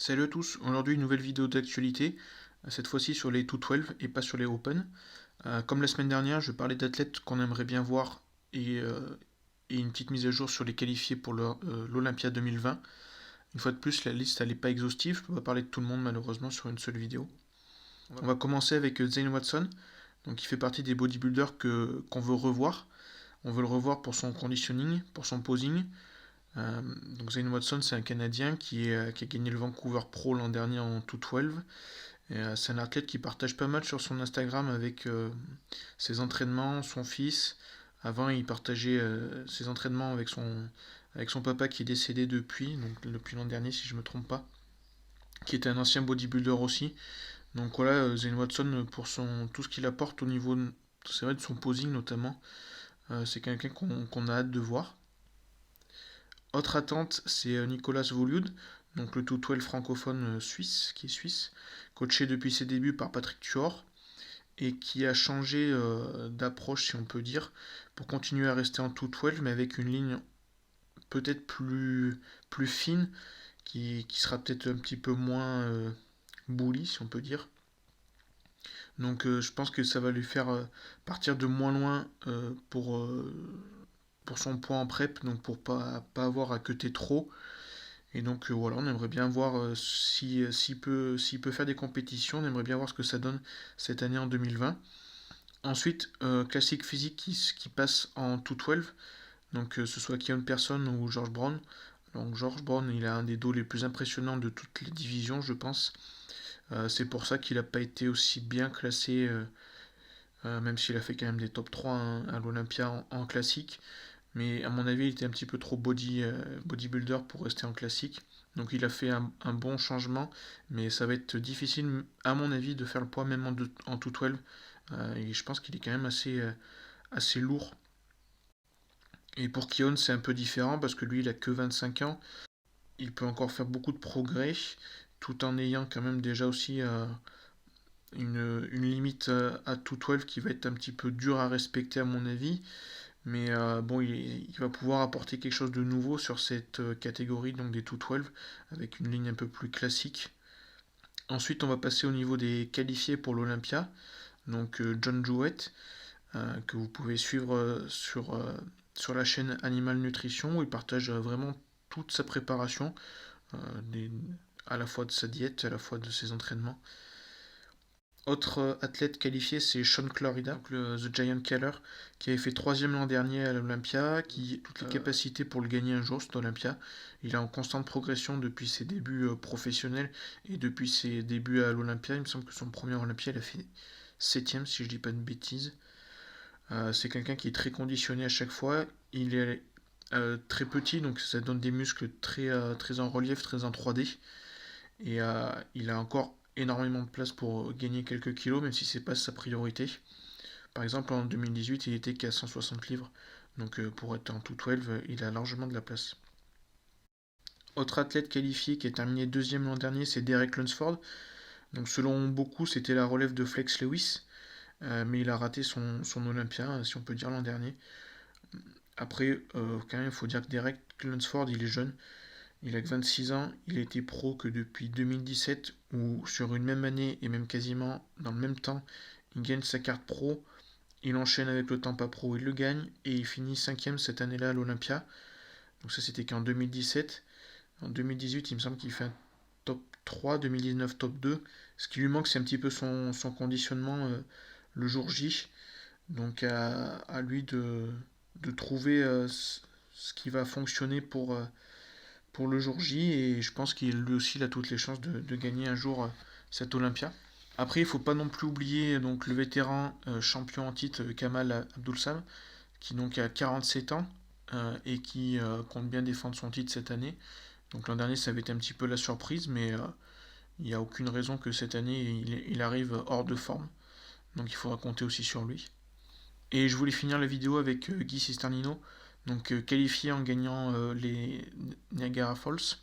Salut à tous, aujourd'hui une nouvelle vidéo d'actualité, cette fois-ci sur les 212 et pas sur les Open. Comme la semaine dernière, je parlais d'athlètes qu'on aimerait bien voir et, euh, et une petite mise à jour sur les qualifiés pour l'Olympia 2020. Une fois de plus, la liste elle n'est pas exhaustive, je peux pas parler de tout le monde malheureusement sur une seule vidéo. On va commencer avec Zane Watson, donc il fait partie des bodybuilders qu'on veut revoir. On veut le revoir pour son conditioning, pour son posing. Euh, donc Zane Watson, c'est un Canadien qui a gagné le Vancouver Pro l'an dernier en 212. C'est un athlète qui partage pas mal sur son Instagram avec ses entraînements, son fils. Avant, il partageait ses entraînements avec son papa qui est décédé depuis l'an dernier, si je ne me trompe pas, qui était un ancien bodybuilder aussi. Donc voilà, Zane Watson, pour tout ce qu'il apporte au niveau, c'est vrai, de son posing notamment, c'est quelqu'un qu'on a hâte de voir. Autre attente, c'est Nicolas Wolued, donc le 212 francophone suisse, qui est suisse, coaché depuis ses débuts par Patrick Tuor, et qui a changé d'approche, si on peut dire, pour continuer à rester en 212, mais avec une ligne peut-être plus fine, qui sera peut-être un petit peu moins bully, si on peut dire. Donc je pense que ça va lui faire partir de moins loin pour son poids en prep, donc pour pas avoir à cutter trop. Et donc voilà, on aimerait bien voir s'il peut faire des compétitions, on aimerait bien voir ce que ça donne cette année en 2020. Ensuite, classique physique qui passe en 212, donc que ce soit Keon Person ou George Brown. Donc George Brown, il a un des dos les plus impressionnants de toutes les divisions, je pense. C'est pour ça qu'il n'a pas été aussi bien classé, même s'il a fait quand même des top 3 hein, à l'Olympia en classique. Mais à mon avis, il était un petit peu trop bodybuilder pour rester en classique. Donc il a fait un bon changement, mais ça va être difficile, à mon avis, de faire le poids même en 212. Et je pense qu'il est quand même assez lourd. Et pour Kion, c'est un peu différent parce que lui, il a que 25 ans. Il peut encore faire beaucoup de progrès, tout en ayant quand même déjà aussi une limite à 212 qui va être un petit peu dure à respecter à mon avis. Mais bon, il va pouvoir apporter quelque chose de nouveau sur cette catégorie donc des 212 avec une ligne un peu plus classique. Ensuite, on va passer au niveau des qualifiés pour l'Olympia. Donc John Jewett, que vous pouvez suivre sur la chaîne Animal Nutrition où il partage vraiment toute sa préparation, euh, des- à la fois de sa diète, à la fois de ses entraînements. Autre athlète qualifié, c'est Sean Clarida, donc The Giant Killer, qui avait fait troisième l'an dernier à l'Olympia, qui a toutes les capacités pour le gagner un jour, cet Olympia. Il est en constante progression depuis ses débuts professionnels et depuis ses débuts à l'Olympia. Il me semble que son premier Olympia, il a fait septième, si je dis pas de bêtises. C'est quelqu'un qui est très conditionné à chaque fois. Il est très petit, donc ça donne des muscles très en relief, très en 3D. Et il a encore énormément de place pour gagner quelques kilos, même si c'est pas sa priorité. Par exemple, en 2018, il était qu'à 160 livres. Donc pour être en 212, il a largement de la place. Autre athlète qualifié qui a terminé deuxième l'an dernier, c'est Derek Lunsford. Donc selon beaucoup, c'était la relève de Flex Lewis, mais il a raté son Olympia, si on peut dire, l'an dernier. Après, quand même, il faut dire que Derek Lunsford, il est jeune. Il a que 26 ans, il a été pro que depuis 2017, où sur une même année et même quasiment dans le même temps, il gagne sa carte pro, il enchaîne avec le Tampa Pro, il le gagne, et il finit cinquième cette année-là à l'Olympia. Donc ça c'était qu'en 2017. En 2018, il me semble qu'il fait un top 3, 2019 top 2. Ce qui lui manque, c'est un petit peu son conditionnement le jour J. Donc à lui de trouver ce qui va fonctionner pour le jour J et je pense qu'il lui aussi il a toutes les chances de gagner un jour cet Olympia. Après, il ne faut pas non plus oublier donc le vétéran champion en titre Kamal Abdul Sam, qui donc a 47 ans et qui compte bien défendre son titre cette année. Donc l'an dernier, ça avait été un petit peu la surprise, mais il n'y a aucune raison que cette année il arrive hors de forme. Donc il faudra compter aussi sur lui. Et je voulais finir la vidéo avec Guy Cisternino, donc qualifié en gagnant les Niagara Falls.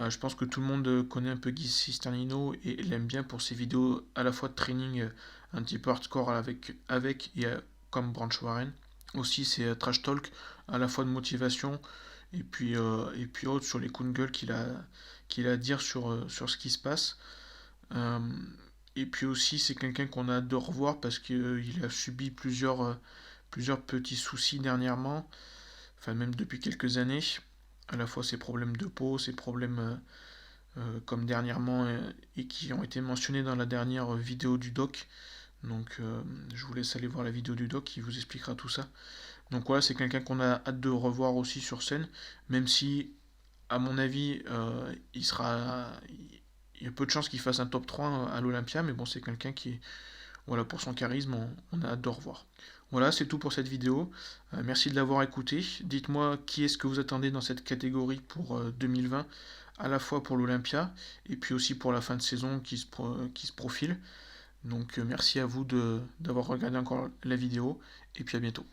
Je pense que tout le monde connaît un peu Guy Cisternino et l'aime bien pour ses vidéos à la fois de training un petit peu hardcore avec et comme Branch Warren. Aussi, c'est trash talk, à la fois de motivation et puis autre sur les coups de gueule qu'il a à dire sur ce qui se passe. Et puis aussi, c'est quelqu'un qu'on a hâte de revoir parce qu'il a subi plusieurs petits soucis dernièrement, enfin même depuis quelques années. À la fois ses problèmes de peau, ses problèmes comme dernièrement et qui ont été mentionnés dans la dernière vidéo du doc. Donc je vous laisse aller voir la vidéo du doc qui vous expliquera tout ça. Donc voilà, c'est quelqu'un qu'on a hâte de revoir aussi sur scène, même si à mon avis il y a peu de chances qu'il fasse un top 3 à l'Olympia, mais bon c'est quelqu'un qui, voilà, pour son charisme, on a hâte de revoir. Voilà, c'est tout pour cette vidéo. Merci de l'avoir écouté. Dites-moi qui est-ce que vous attendez dans cette catégorie pour 2020, à la fois pour l'Olympia et puis aussi pour la fin de saison qui se profile. Donc merci à vous d'avoir regardé encore la vidéo et puis à bientôt.